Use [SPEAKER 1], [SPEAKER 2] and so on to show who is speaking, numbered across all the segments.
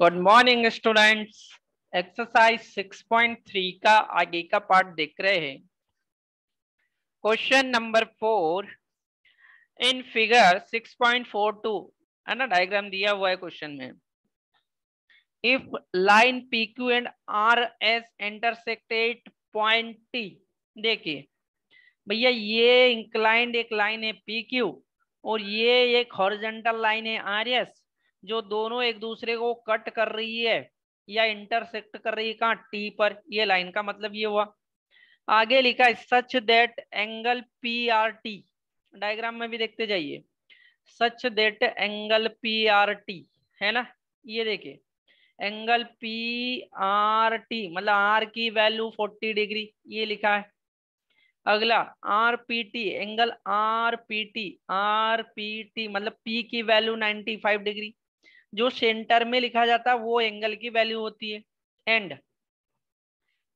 [SPEAKER 1] Good morning students. Exercise 6.3 का आगे का पार्ट देख रहे हैं। क्वेश्चन नंबर 4 इन फिगर 6.42 है ना, डायग्राम दिया हुआ है क्वेश्चन में। If line PQ and RS intersected point T। देखिए भैया, ये इंक्लाइंड एक लाइन है PQ और ये एक हॉरिजॉन्टल लाइन है RS, जो दोनों एक दूसरे को कट कर रही है या इंटरसेक्ट कर रही है कहाँ, T पर। ये लाइन का मतलब ये हुआ। आगे लिखा है such that angle PRT, diagram में भी देखते जाइए। सच दैट एंगल PRT है ना, ये देखिए एंगल PRT मतलब R की वैल्यू 40 डिग्री, ये लिखा है। अगला RPT एंगल RPT मतलब P की वैल्यू 95 डिग्री, जो सेंटर में लिखा जाता है वो एंगल की वैल्यू होती है। एंड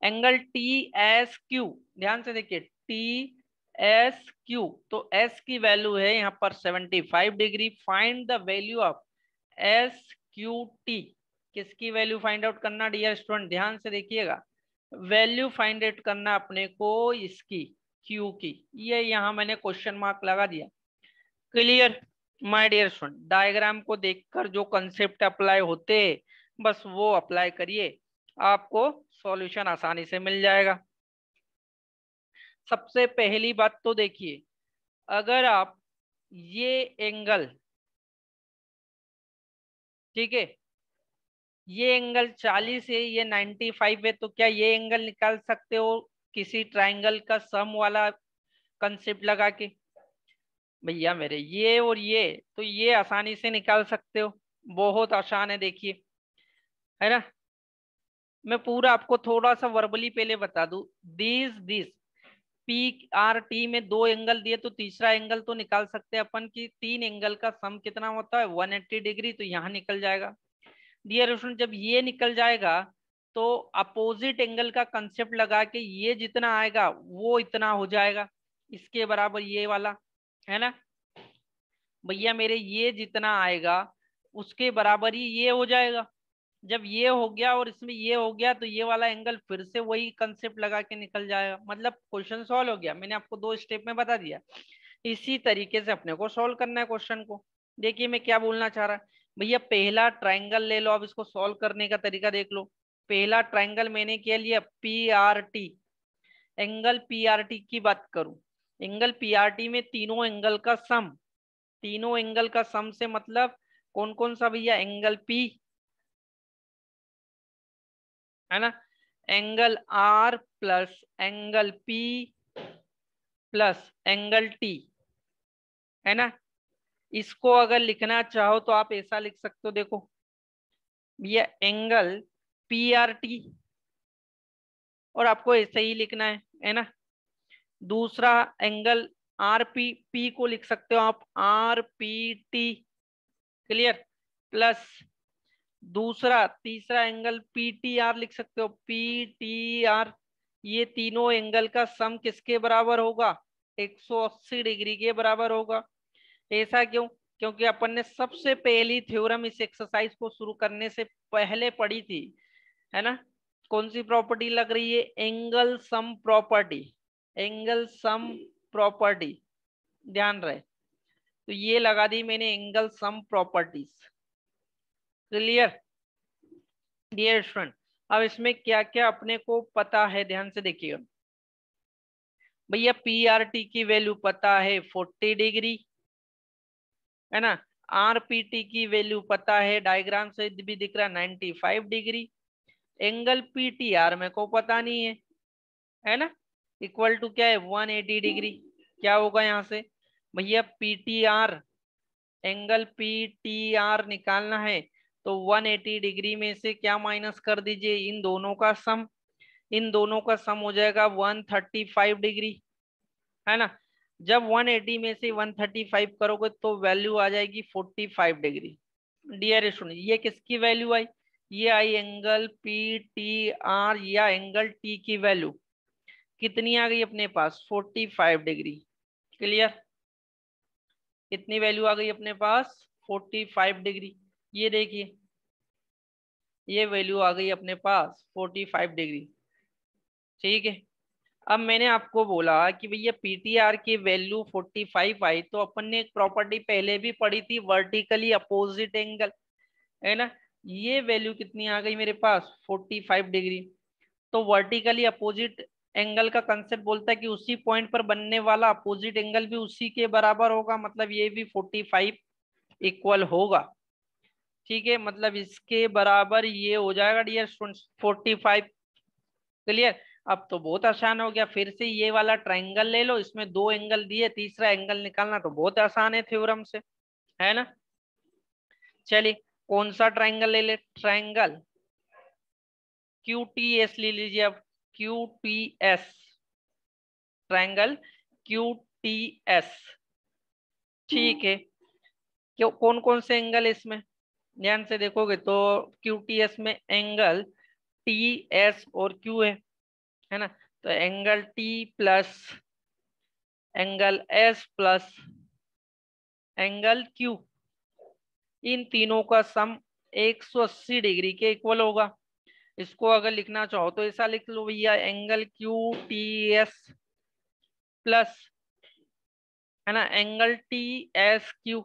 [SPEAKER 1] एंगल TSQ, ध्यान से देखिए TSQ, तो S की वैल्यू है यहाँ पर 75 degree. Find the value of SQT, किसकी वैल्यू फाइंड आउट करना डियर स्टूडेंट, ध्यान से देखिएगा। वैल्यू फाइंड आउट करना अपने को इसकी Q की। ये यहाँ मैंने क्वेश्चन मार्क लगा दिया। Clear my dear student, diagram को देखकर जो कंसेप्ट अप्लाई होते बस वो अप्लाई करिए, आपको सॉल्यूशन आसानी से मिल जाएगा। सबसे पहली बात तो देखिए, अगर आप ये एंगल, ठीक है, ये एंगल 40 है, ये 95 है, तो क्या ये एंगल निकाल सकते हो किसी ट्राइंगल का सम वाला कंसेप्ट लगा के? भैया मेरे ये और ये, तो ये आसानी से निकाल सकते हो, बहुत आसान है, देखिए है ना। मैं पूरा आपको थोड़ा सा वर्बली पहले बता दूं। दिस PRT में दो एंगल दिए तो तीसरा एंगल तो निकाल सकते हैं अपन की। तीन एंगल का सम कितना होता है 180 डिग्री, तो यहाँ निकल जाएगा। डियर स्टूडेंट, जब ये निकल जाएगा तो अपोजिट एंगल का कंसेप्ट लगा के ये जितना आएगा वो इतना हो जाएगा, इसके बराबर ये वाला, है ना भैया मेरे। ये जितना आएगा उसके बराबर ही ये हो जाएगा। जब ये हो गया और इसमें ये हो गया तो ये वाला एंगल फिर से वही कंसेप्ट लगा के निकल जाएगा, मतलब क्वेश्चन सॉल्व हो गया। मैंने आपको 2 स्टेप में बता दिया। इसी तरीके से अपने को सॉल्व करना है क्वेश्चन को। देखिए मैं क्या बोलना चाह रहा, भैया पहला ट्राइंगल ले लो, अब इसको सॉल्व करने का तरीका देख लो। पहला ट्राइंगल मैंने क्या लिया, PRT। एंगल PRT की बात करूं, एंगल PRT में तीनों एंगल का सम, तीनों एंगल का सम से मतलब कौन कौन सा भैया, एंगल P है ना, angle R plus angle P plus angle T, है ना। इसको अगर लिखना चाहो तो आप ऐसा लिख सकते हो, देखो भैया एंगल PRT, और आपको ऐसे ही लिखना है ना। दूसरा एंगल RPP को लिख सकते हो आप RPT, क्लियर, प्लस दूसरा तीसरा एंगल PTR लिख सकते हो PTR। ये तीनों एंगल का सम किसके बराबर होगा, 180 डिग्री के बराबर होगा। ऐसा क्यों, क्योंकि अपन ने सबसे पहली थ्योरम इस एक्सरसाइज को शुरू करने से पहले पढ़ी थी, है ना। कौन सी प्रॉपर्टी लग रही है, angle sum property, angle sum property, ध्यान रहे। तो ये लगा दी मैंने angle sum properties, clear dear student. अब इसमें क्या क्या अपने को पता है, ध्यान से देखिएगा भैया। PRT की वैल्यू पता है 40 डिग्री, है ना। RPT की वैल्यू पता है, डायग्राम से भी दिख रहा है 95 डिग्री। एंगल PTR में को पता नहीं है ना, इक्वल टू क्या है 180 डिग्री। क्या होगा यहाँ से भैया, PTR एंगल PTR निकालना है तो 180 डिग्री में से क्या माइनस कर दीजिए, इन दोनों का सम। इन दोनों का सम हो जाएगा 135 डिग्री, है ना। जब 180 में से 135 करोगे तो वैल्यू आ जाएगी 45 डिग्री। डियर स्टूडेंट, ये किसकी वैल्यू आई, ये आई एंगल PTR या एंगल T की वैल्यू कितनी आ गई अपने पास, 45 डिग्री, क्लियर। कितनी वैल्यू आ गई अपने पास, 45 डिग्री। ये देखिए ये वैल्यू आ गई अपने पास 45 डिग्री। ठीक है, अब मैंने आपको बोला कि भैया पीटीआर की वैल्यू 45 आई, तो अपन ने एक प्रॉपर्टी पहले भी पढ़ी थी, वर्टिकली अपोजिट एंगल, है ना। ये वैल्यू कितनी आ गई मेरे पास 45 डिग्री। तो वर्टिकली अपोजिट एंगल का कंसेप्ट बोलता है कि उसी पॉइंट पर बनने वाला अपोजिट एंगल भी उसी के बराबर होगा, मतलब ये भी 45 इक्वल होगा। ठीक है, मतलब इसके बराबर ये हो जाएगा डियर स्टूडेंट्स 45। क्लियर। अब तो बहुत आसान हो गया, फिर से ये वाला ट्राइंगल ले लो, इसमें दो एंगल दिए, तीसरा एंगल निकालना तो बहुत आसान है थ्योरम से, है ना। चलिए कौन सा ट्राइंगल ले ले, ट्राइंगल QTS ले लीजिए। अब QTS, ट्राइंगल QTS। ठीक है, क्यों, कौन कौन से एंगल इसमें ध्यान से देखोगे तो QTS में एंगल TS और Q है ना। तो angle T plus angle S plus angle Q, इन तीनों का सम 180 डिग्री के इक्वल होगा। इसको अगर लिखना चाहो तो ऐसा लिख लो भैया, एंगल QTS प्लस, है ना, एंगल TSQ,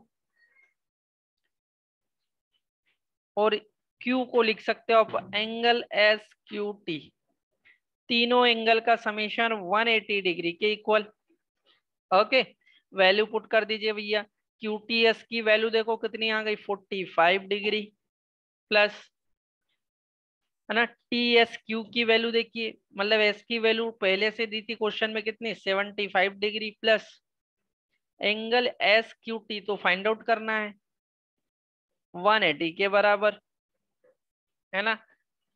[SPEAKER 1] और Q को लिख सकते हो आप एंगल SQT। तीनों एंगल का समेशन 180 डिग्री के इक्वल। ओके, वैल्यू पुट कर दीजिए भैया। QTS की वैल्यू देखो कितनी आ गई 45 डिग्री, प्लस, है ना, TSQ की वैल्यू देखिए, मतलब S की वैल्यू पहले से दी थी क्वेश्चन में कितनी 75 डिग्री, प्लस एंगल SQT तो फाइंड आउट करना है 180 के बराबर, है ना।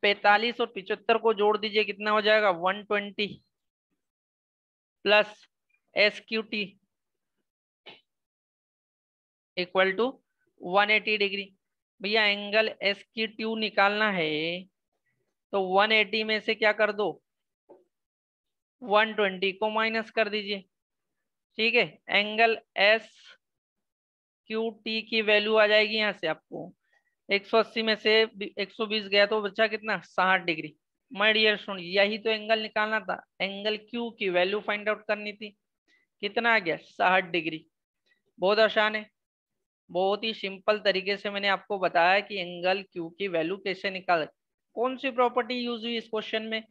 [SPEAKER 1] 45 और 75 को जोड़ दीजिए, कितना हो जाएगा 120, plus SQT equal to 180 degree. भैया एंगल SQT निकालना है तो 180 में से क्या कर दो 120 को माइनस कर दीजिए। ठीक है, एंगल SQT की वैल्यू आ जाएगी यहाँ से आपको 180 में से 120 गया तो बचा कितना 60 डिग्री। माय डियर स्टूडेंट, यही तो एंगल निकालना था, एंगल Q की वैल्यू फाइंड आउट करनी थी। कितना आ गया 60 डिग्री। बहुत आसान है, बहुत ही सिंपल तरीके से मैंने आपको बताया कि एंगल Q की वैल्यू कैसे निकाल। कौन सी प्रॉपर्टी यूज हुई इस क्वेश्चन में,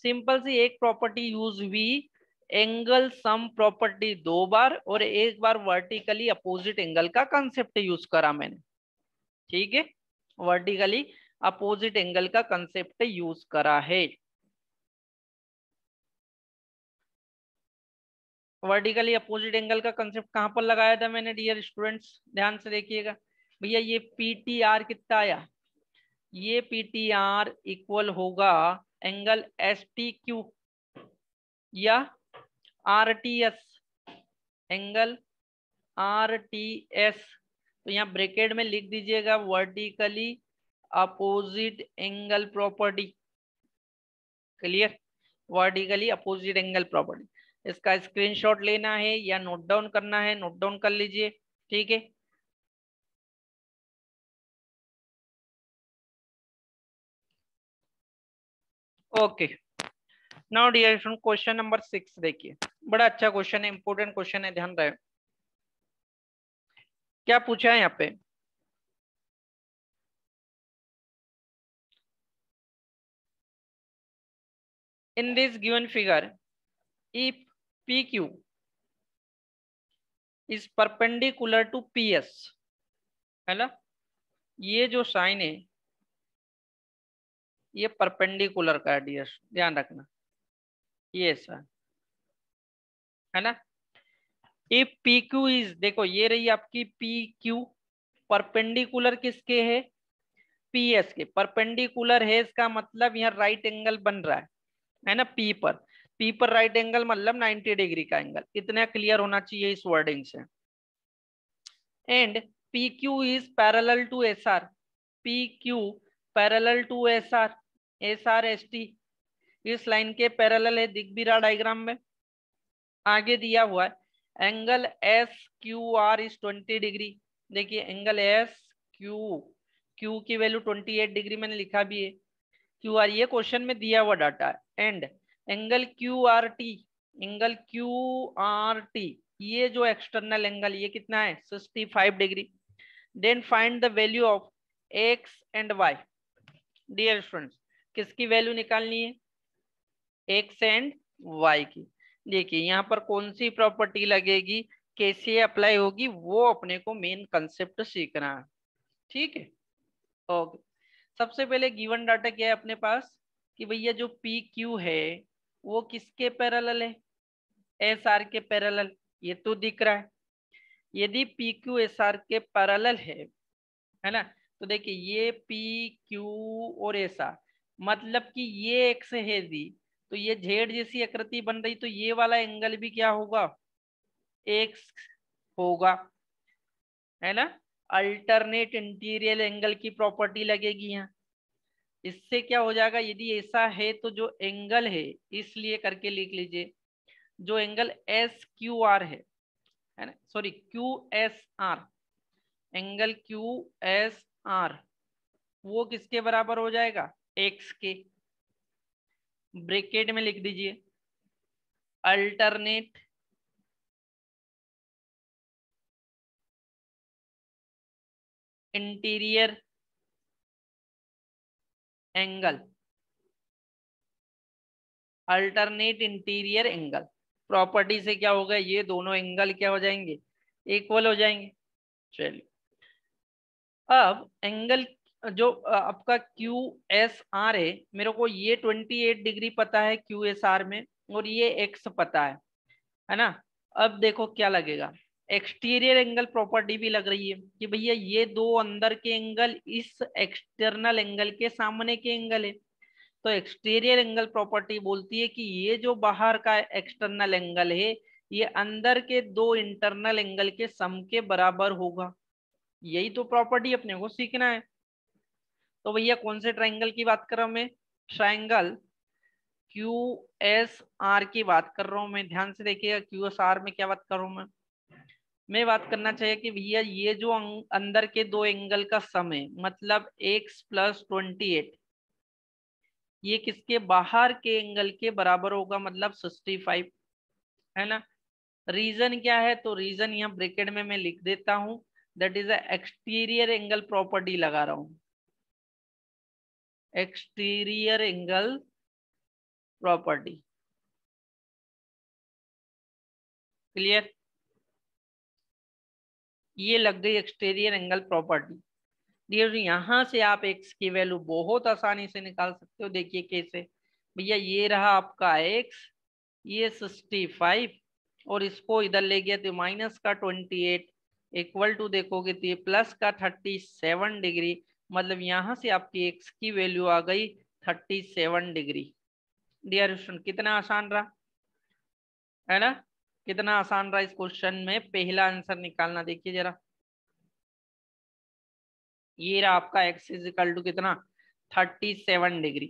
[SPEAKER 1] सिंपल सी एक प्रॉपर्टी यूज हुई, एंगल सम प्रॉपर्टी दो बार, और एक बार वर्टिकली अपोजिट एंगल का कंसेप्ट यूज करा मैंने। ठीक है, वर्टिकली अपोजिट एंगल का कंसेप्ट यूज करा है। वर्टिकली अपोजिट एंगल का कंसेप्ट कहां पर लगाया था मैंने डियर स्टूडेंट्स, ध्यान से देखिएगा। भैया ये PTR कितना आया, ये PTR इक्वल होगा एंगल STQ या RTS, एंगल RTS। तो यहाँ ब्रैकेट में लिख दीजिएगा vertically opposite angle property. Clear, vertically opposite angle property. इसका स्क्रीनशॉट लेना है या नोट डाउन करना है, नोट डाउन कर लीजिए। ठीक है, okay. Now dear student question number 6 देखिए, बड़ा अच्छा क्वेश्चन है, इंपॉर्टेंट क्वेश्चन है, ध्यान रहे। क्या पूछा है यहाँ पे, in this given figure if PQ is perpendicular to PS, है ना, ये जो साइन है ये परपेंडिकुलर का है डियर, ध्यान रखना, ये ऐसा, है ना। इफ PQ इज, देखो ये रही आपकी PQ, परपेंडिकुलर किसके है PS के, परपेंडिकुलर है इसका मतलब यहाँ राइट एंगल बन रहा है ना, P पर राइट एंगल मतलब 90 डिग्री का एंगल, इतना क्लियर होना चाहिए इस वर्डिंग से। And PQ is parallel to SR, PQ parallel to SR, SR ST इस लाइन के पैरेलल है, दिख भी रहा डायग्राम में। आगे दिया हुआ है एंगल SQR इज 20 डिग्री, देखिए एंगल SQR क्यू की वैल्यू 28 डिग्री मैंने लिखा भी है, क्यू आर ये क्वेश्चन में दिया हुआ डाटा है। And angle Q R T, angle Q R T ये जो एक्सटर्नल एंगल ये कितना है 65 degree. Then find the value of X and Y. Dear students किसकी वैल्यू निकालनी है, एक्स एंड वाई की। देखिए यहाँ पर कौन सी प्रॉपर्टी लगेगी, कैसे अप्लाई होगी, वो अपने को मेन कंसेप्ट सीखना है। ठीक है ओके। सबसे पहले गिवन डाटा क्या है अपने पास कि भैया जो पी क्यू है वो किसके पैरेलल है, एस आर के पैरेलल, ये तो दिख रहा है। यदि पी क्यू एस आर के पैरेलल है ना, तो देखिए ये पी क्यू और एस आर मतलब कि ये एक्स है दी, तो ये जेड जैसी आकृति बन रही, तो ये वाला एंगल भी क्या होगा, एक्स होगा, है ना। अल्टरनेट इंटीरियर एंगल की प्रॉपर्टी लगेगी यहाँ। इससे क्या हो जाएगा, यदि ऐसा है तो जो एंगल है, इसलिए करके लिख लीजिए, जो एंगल एस क्यू आर है ना, sorry Q S R, angle Q S R वो किसके बराबर हो जाएगा, एक्स के। ब्रैकेट में लिख दीजिए alternate interior angle, alternate interior angle property से क्या होगा, ये दोनों एंगल क्या हो जाएंगे, इक्वल हो जाएंगे। चलिए अब एंगल जो आपका क्यू एस आर है, मेरे को ये 28 डिग्री पता है क्यू एस आर में, और ये एक्स पता है ना। अब देखो क्या लगेगा, एक्सटीरियर एंगल प्रॉपर्टी भी लग रही है कि भैया ये दो अंदर के एंगल इस एक्सटर्नल एंगल के सामने के एंगल है। तो एक्सटीरियर एंगल प्रॉपर्टी बोलती है कि ये जो बाहर का एक्सटर्नल एंगल है ये अंदर के दो इंटरनल एंगल के सम के बराबर होगा। यही तो प्रॉपर्टी अपने को सीखना है। तो भैया कौन से ट्राइंगल की बात कर रहा हूं मैं, ट्राइंगल क्यू एस आर की बात कर रहा हूं मैं। ध्यान से देखिएगा क्यू एस आर में क्या बात कर रहा हूं मैं बात करना चाहिए कि भैया ये जो अंदर के दो एंगल का सम है, मतलब x प्लस 28, ये किसके बाहर के एंगल के बराबर होगा, मतलब 65, है ना। रीजन क्या है, तो रीजन यहाँ ब्रैकेट में मैं लिख देता हूं, that is exterior angle property लगा रहा हूं, एक्सटीरियर एंगल प्रॉपर्टी। क्लियर, ये लग गई एक्सटीरियर एंगल प्रॉपर्टी। डियर यहां से आप एक्स की वैल्यू बहुत आसानी से निकाल सकते हो। देखिए कैसे, भैया ये रहा आपका एक्स, ये 65, और इसको इधर ले गया तो माइनस का 28, इक्वल टू देखोगे तो ये प्लस का 37 डिग्री, मतलब यहां से आपकी एक्स की वैल्यू आ गई 37 डिग्री। डियर स्टूडेंट कितना आसान रहा, है ना, कितना आसान रहा इस क्वेश्चन में पहला आंसर निकालना। देखिए जरा, ये रहा आपका x इज इक्वल टू कितना 37 degree,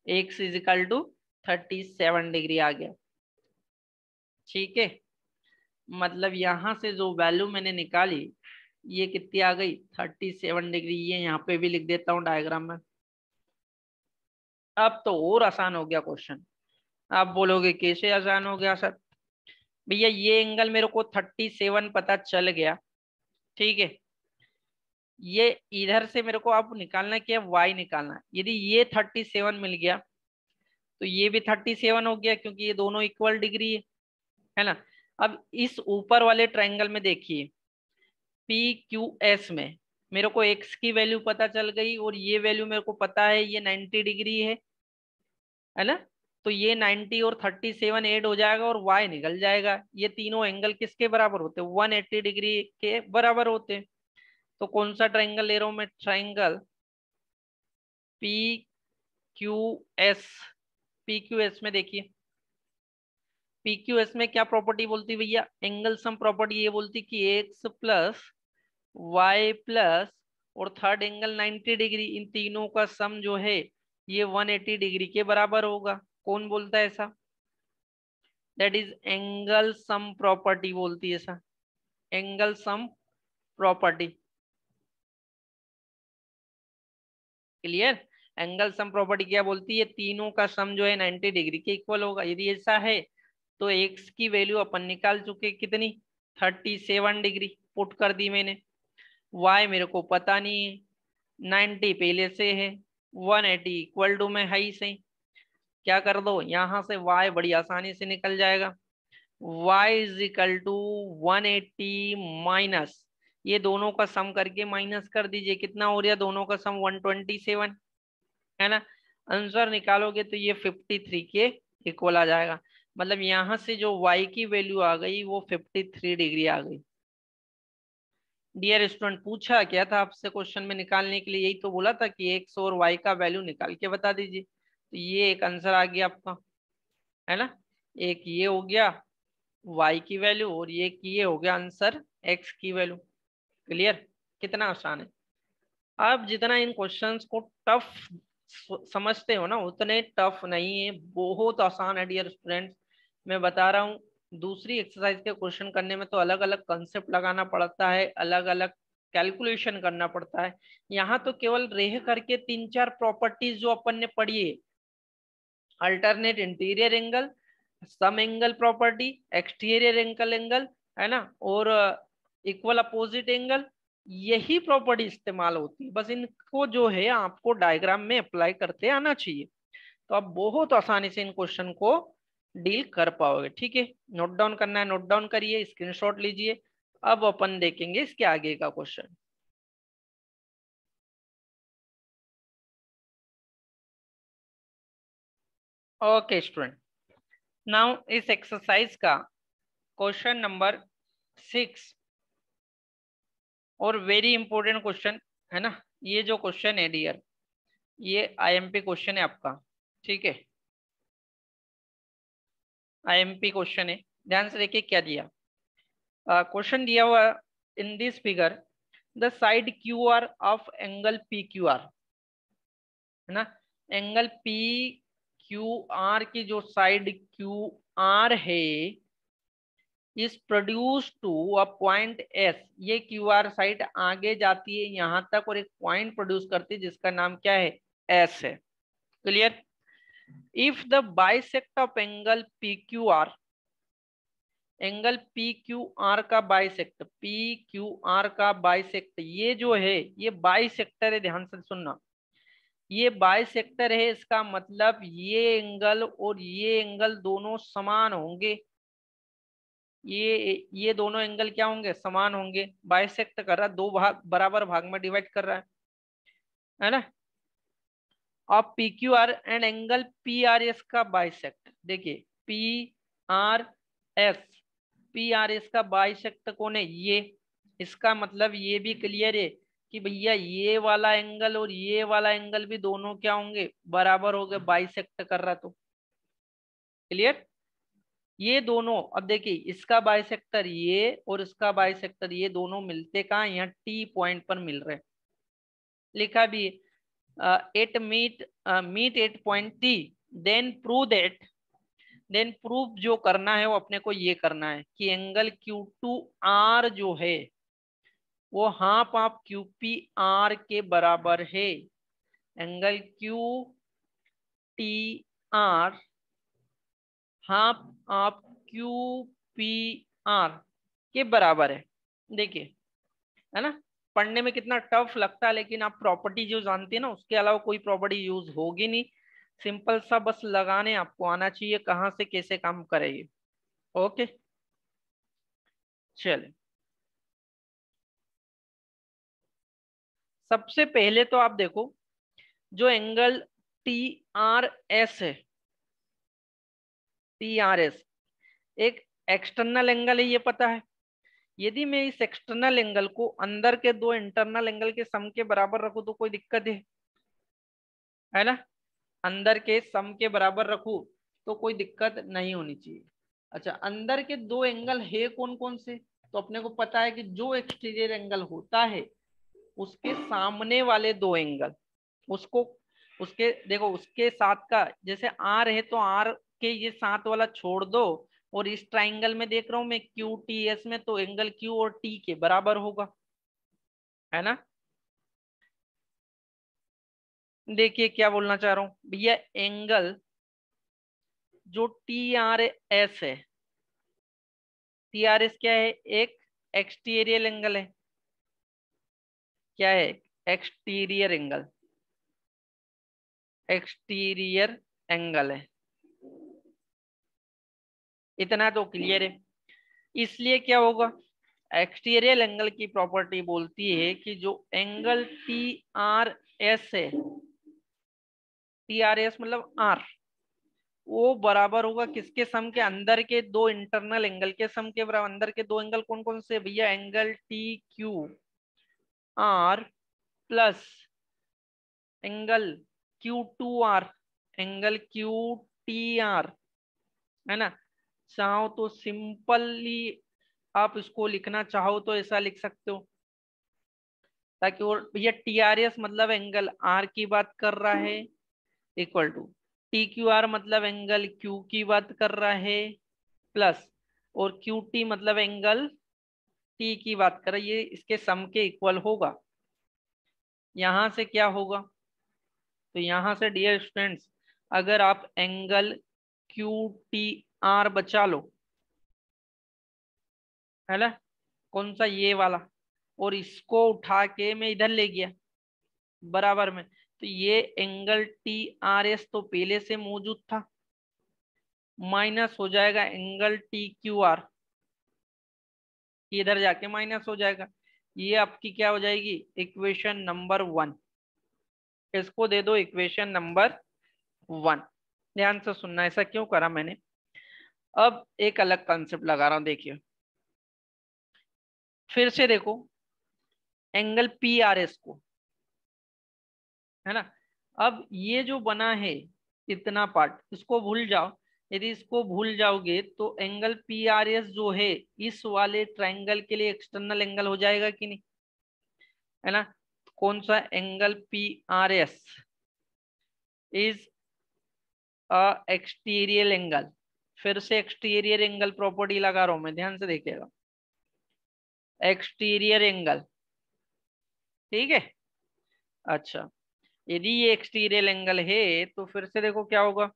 [SPEAKER 1] x is equal to 37 degree आ गया। ठीक है, मतलब यहां से जो वैल्यू मैंने निकाली ये कितनी आ गई 37 डिग्री। ये यहाँ पे भी लिख देता हूँ डायग्राम में। अब तो और आसान हो गया क्वेश्चन। आप बोलोगे कैसे आसान हो गया सर, भैया ये एंगल मेरे को 37 पता चल गया, ठीक है। ये इधर से मेरे को अब निकालना क्या है, y निकालना है। यदि ये 37 मिल गया तो ये भी 37 हो गया, क्योंकि ये दोनों इक्वल डिग्री है ना। अब इस ऊपर वाले ट्रायंगल में देखिए पी क्यू एस में मेरे को एक्स की वैल्यू पता चल गई, और ये वैल्यू मेरे को पता है ये 90 डिग्री है ना। तो ये 90 और 37 ऐड हो जाएगा और y निकल जाएगा। ये तीनों एंगल किसके बराबर होते हैं, 180 डिग्री के बराबर होते हैं। तो कौन सा ट्रायंगल ले रहा हूं मैं, triangle P Q S. P Q S में देखिए, पीक्यूएस में क्या प्रॉपर्टी बोलती है भैया, एंगल सम प्रॉपर्टी ये बोलती कि एक्स प्लस वाई प्लस और थर्ड एंगल 90 डिग्री, इन तीनों का सम जो है ये 180 डिग्री के बराबर होगा। कौन बोलता है ऐसा, that is angle sum property बोलती है ऐसा, angle sum property. Clear. Angle sum property क्या बोलती है, तीनों का सम जो है 90 डिग्री के इक्वल होगा। यदि ऐसा है तो एक्स की वैल्यू अपन निकाल चुके, कितनी, 37 डिग्री पुट कर दी मैंने। वाई मेरे को पता नहीं है, 90 पहले से है, 180 इक्वल टू में हाई से क्या कर दो, यहां से y बड़ी आसानी से निकल जाएगा। y is equal to 180 minus, ये दोनों का सम करके माइनस कर दीजिए, कितना हो रहा दोनों का सम, 127 है ना। आंसर निकालोगे तो ये 53 के इक्वल आ जाएगा। मतलब यहां से जो y की वैल्यू आ गई वो 53 डिग्री आ गई। डियर स्टूडेंट, पूछा क्या था आपसे क्वेश्चन में निकालने के लिए, यही तो बोला था कि एक्स और वाई का वैल्यू निकाल के बता दीजिए। तो ये एक आंसर आ गया आपका, है ना। एक ये हो गया वाई की वैल्यू, और ये हो गया आंसर एक्स की वैल्यू। क्लियर, कितना आसान है। आप जितना इन क्वेश्चंस को टफ समझते हो ना, उतने टफ नहीं है, बहुत आसान है डियर स्टूडेंट्स। मैं बता रहा हूँ, दूसरी एक्सरसाइज के क्वेश्चन करने में तो अलग अलग कंसेप्ट लगाना पड़ता है, अलग अलग कैलकुलेशन करना पड़ता है। यहाँ तो केवल रह करके तीन चार प्रॉपर्टीज जो अपन ने पढ़ी है, alternate interior angle, sum angle property, exterior angle है ना, और इक्वल अपोजिट एंगल, यही प्रॉपर्टी इस्तेमाल होती है। बस इनको जो है आपको डायग्राम में अप्लाई करते आना चाहिए, तो आप बहुत आसानी से इन क्वेश्चन को डील कर पाओगे। ठीक है, नोट डाउन करना है नोट डाउन करिए, स्क्रीनशॉट लीजिए। अब अपन देखेंगे इसके आगे का क्वेश्चन। ओके स्टूडेंट, नाउ इस एक्सरसाइज का क्वेश्चन नंबर 6 और वेरी इंपॉर्टेंट क्वेश्चन है ना। ये जो क्वेश्चन है डियर, ये आईएमपी क्वेश्चन है आपका, ठीक है, आईएमपी क्वेश्चन है। ध्यान से देखिए क्या दिया, क्वेश्चन दिया हुआ in this figure, the side Q R of angle P Q R, है ना। एंगल पी क्यू आर की जो साइड क्यू आर है is produce to a point S, ये क्यू आर साइड आगे जाती है यहां तक और एक पॉइंट प्रोड्यूस करती है जिसका नाम क्या है, एस है। Clear. If the bisect of angle P Q are, angle P Q are का बाइसेक्ट, पी क्यू आर का बाइसेक्ट, ये जो है ये बाइसेक्टर है, ध्यान से सुनना, ये बाइसेक्टर है, इसका मतलब ये एंगल दोनों समान होंगे, ये दोनों एंगल क्या होंगे, समान होंगे। बाइसेक्ट कर रहा है, दो भाग बराबर भाग में डिवाइड कर रहा है ना। अब P Q are and angle P R S का बाइसेक्ट, देखिए P R S, P R S का बाइसेक्ट कौन है, ये, इसका मतलब ये भी क्लियर है कि भैया ये वाला एंगल और ये वाला एंगल भी दोनों क्या होंगे, बराबर हो गए, बाइसेक्ट कर रहा तो। क्लियर। ये दोनों, अब देखिए इसका बाइसेक्टर ये और इसका बाइसेक्टर ये, दोनों मिलते कहाँ, यहाँ टी पॉइंट पर मिल रहे, लिखा भी at meet at point T, then prove that, then proof जो करना है वो अपने को ये करना है कि एंगल क्यू टू आर जो है वो half of Q P are के बराबर है। Angle Q T are half of Q P are के बराबर है। देखिए, है ना, पढ़ने में कितना टफ लगता है, लेकिन आप प्रॉपर्टी जो जानते हैं ना, उसके अलावा कोई प्रॉपर्टी यूज होगी नहीं। सिंपल सा बस लगाने आपको आना चाहिए, कहाँ से कैसे काम करेगी। ओके, चले, सबसे पहले तो आप देखो, जो एंगल टी आर एस है, टी आर एस एक एक्सटर्नल एंगल है, ये पता है। यदि मैं इस एक्सटर्नल एंगल को अंदर के दो इंटरनल एंगल के सम के बराबर रखूं तो कोई दिक्कत है ना, अंदर के सम के बराबर रखूं तो कोई दिक्कत नहीं होनी चाहिए। अच्छा, अंदर के दो एंगल है कौन कौन से, तो अपने को पता है कि जो एक्सटीरियर एंगल होता है उसके सामने वाले दो एंगल, उसको, उसके देखो उसके साथ का, जैसे आर है तो आर के ये साथ वाला छोड़ दो, और इस ट्राइंगल में देख रहा हूं मैं क्यू टी एस में, तो एंगल क्यू और टी के बराबर होगा, है ना। देखिए क्या बोलना चाह रहा हूं भैया, एंगल जो टी आर एस है, टी आर एस क्या है, एक एक्सटीरियर एंगल है। क्या है? एक्सटीरियर एंगल, एक्सटीरियर एंगल है। इतना तो क्लियर है। इसलिए क्या होगा, एक्सटीरियर एंगल की प्रॉपर्टी बोलती है कि जो एंगल टी आर एस है, टी आर एस मतलब आर, वो बराबर होगा किसके सम के, अंदर के दो इंटरनल एंगल के सम के बराबर। अंदर के दो एंगल कौन कौन से भैया, angle T Q R plus angle Q to R, angle Q T R, है ना। चाहो तो सिंपली आप इसको लिखना चाहो तो ऐसा लिख सकते हो, ताकि वो भैया टी आर एस मतलब एंगल आर की बात कर रहा है, equal to T Q R मतलब एंगल क्यू की बात कर रहा है, प्लस और क्यू टी मतलब एंगल टी की बात कर रहा है, ये इसके सम के इक्वल होगा। यहां से क्या होगा, तो यहां से डियर स्टूडेंट्स, अगर आप एंगल क्यू टी आर बचा लो, है ना, कौन सा, ये वाला, और इसको उठा के मैं इधर ले गया बराबर में, तो ये एंगल टी आर एस तो पहले से मौजूद था, माइनस हो जाएगा एंगल टी क्यू आर, इधर जाके माइनस हो जाएगा। ये आपकी क्या हो जाएगी, इक्वेशन नंबर 1। इसको दे दो इक्वेशन नंबर 1। ध्यान से सुनना, ऐसा क्यों करा मैंने। अब एक अलग कंसेप्ट लगा रहा हूं, देखिए फिर से देखो, एंगल पी आर एस को, है ना। अब ये जो बना है इतना पार्ट, इसको भूल जाओ। यदि इसको भूल जाओगे तो एंगल पी आर एस जो है इस वाले ट्रायंगल के लिए एक्सटर्नल एंगल हो जाएगा कि नहीं, है ना। कौन सा, angle P R S is a exterior angle. फिर से एक्सटीरियर एंगल प्रॉपर्टी लगा रहा हूं मैं, ध्यान से देखिएगा, एक्सटीरियर एंगल, ठीक है। अच्छा, यदि ये एक्सटीरियर एंगल है तो फिर से देखो क्या होगा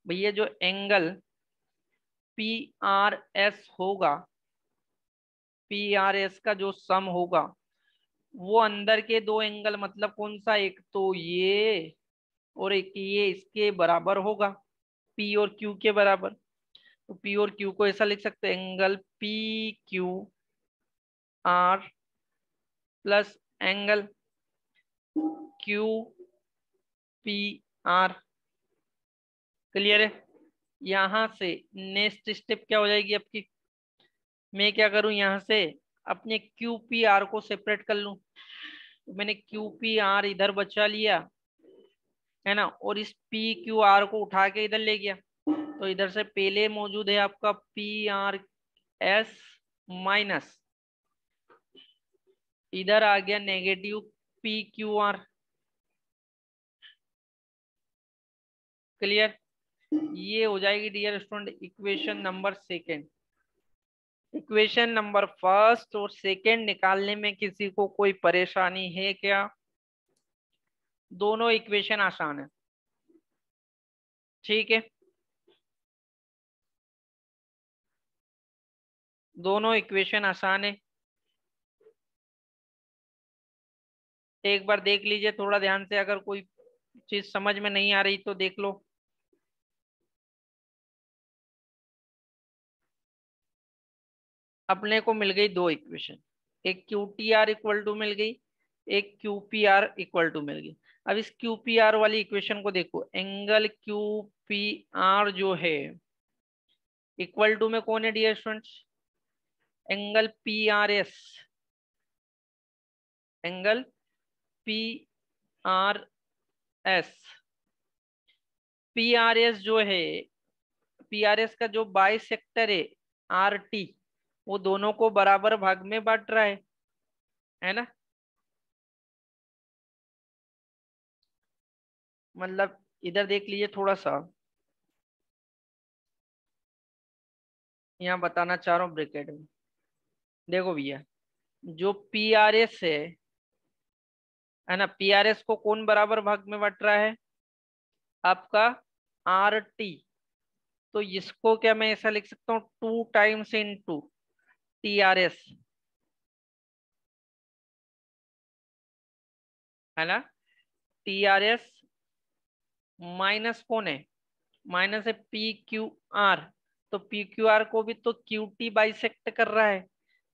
[SPEAKER 1] भैया, जो एंगल पी आर एस होगा, पी आर एस का जो सम होगा, वो अंदर के दो एंगल मतलब कौन सा, एक तो ये और एक ये, इसके बराबर होगा, पी और क्यू के बराबर। तो पी और क्यू को ऐसा लिख सकते हैं, angle P Q R plus angle Q P are. Clear है। यहां से नेक्स्ट स्टेप क्या हो जाएगी आपकी, मैं क्या करूं, यहां से अपने क्यू पी आर को सेपरेट कर लूं। तो मैंने क्यू पी आर इधर बचा लिया, है ना, और इस पी क्यू आर को उठा के इधर ले गया। तो इधर से पहले मौजूद है आपका पी आर एस माइनस, इधर आ गया negative P Q R. Clear. ये हो जाएगी dear student equation number 2। Equation number first और सेकंड निकालने में किसी को कोई परेशानी है क्या? दोनों इक्वेशन आसान है, ठीक है। दोनों इक्वेशन आसान है, एक बार देख लीजिए थोड़ा ध्यान से, अगर कोई चीज समझ में नहीं आ रही तो देख लो। अपने को मिल गई दो इक्वेशन, एक Q T R equal to मिल गई, एक Q P R equal to मिल गई। अब इस क्यू पी आर वाली इक्वेशन को देखो, एंगल क्यू पी आर जो है इक्वल टू में कौन है dear students, angle P R S, angle P R S. P R S जो है, पी आर एस का जो बाई सेक्टर है आर टी, वो दोनों को बराबर भाग में बांट रहा है ना। मतलब इधर देख लीजिए थोड़ा सा, यहाँ बताना चाह रहा हूँ ब्रैकेट में। देखो भैया, जो पी आर एस है, है ना। PRS को कौन बराबर भाग में बट रहा है, आपका RT। तो इसको क्या मैं ऐसा लिख सकता हूँ, 2 टाइम्स इनटू TRS, है ना। TRS माइनस कौन है, माइनस है PQR। तो PQR को भी तो QT बाइसेक्ट कर रहा है,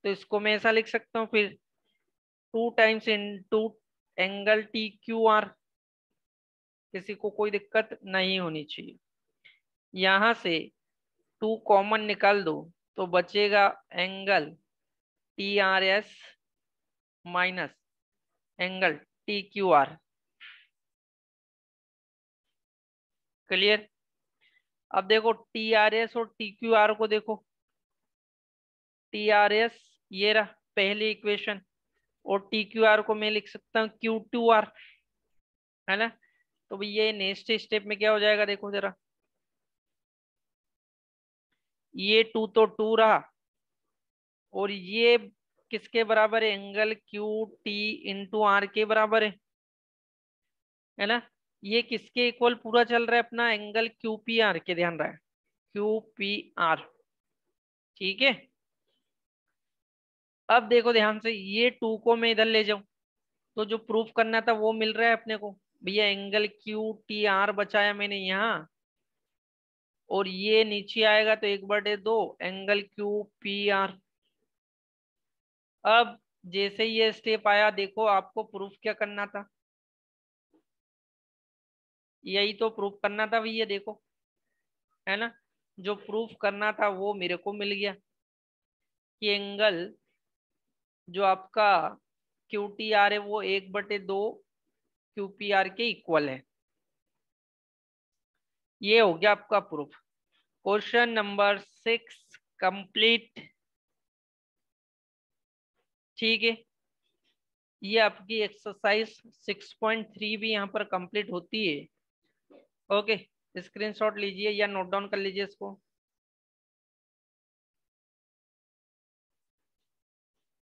[SPEAKER 1] तो इसको मैं ऐसा लिख सकता हूँ फिर 2 टाइम्स इनटू एंगल TQR। किसी को कोई दिक्कत नहीं होनी चाहिए। यहां से 2 कॉमन निकाल दो तो बचेगा angle TRS minus angle TQR। Clear. अब देखो TRS और TQR को देखो, TRS ये रहा पहली इक्वेशन, और TQR को मैं लिख सकता हूँ Q2R, है ना। तो ये नेक्स्ट स्टेप में क्या हो जाएगा, देखो जरा, ये 2 तो 2 रहा, और ये किसके बराबर है, एंगल QT इंटू R के बराबर है ना। ये किसके इक्वल पूरा चल रहा है, अपना एंगल QPR के, ध्यान रहा है QPR, ठीक है। अब देखो ध्यान से, ये 2 को मैं इधर ले जाऊं तो जो प्रूफ करना था वो मिल रहा है अपने को, भैया एंगल QTR बचाया मैंने यहाँ, और ये नीचे आएगा तो 1/2 एंगल QPR। अब जैसे ये स्टेप आया, देखो आपको प्रूफ क्या करना था, यही तो प्रूफ करना था भैया, देखो, है ना। जो प्रूफ करना था वो मेरे को मिल गया कि एंगल जो आपका QTR है वो 1/2 QPR के इक्वल है। ये हो गया आपका प्रूफ। क्वेश्चन नंबर 6 कंप्लीट, ठीक है। ये आपकी एक्सरसाइज 6.3 भी यहाँ पर कंप्लीट होती है। ओके, स्क्रीनशॉट लीजिए या नोट डाउन कर लीजिए इसको।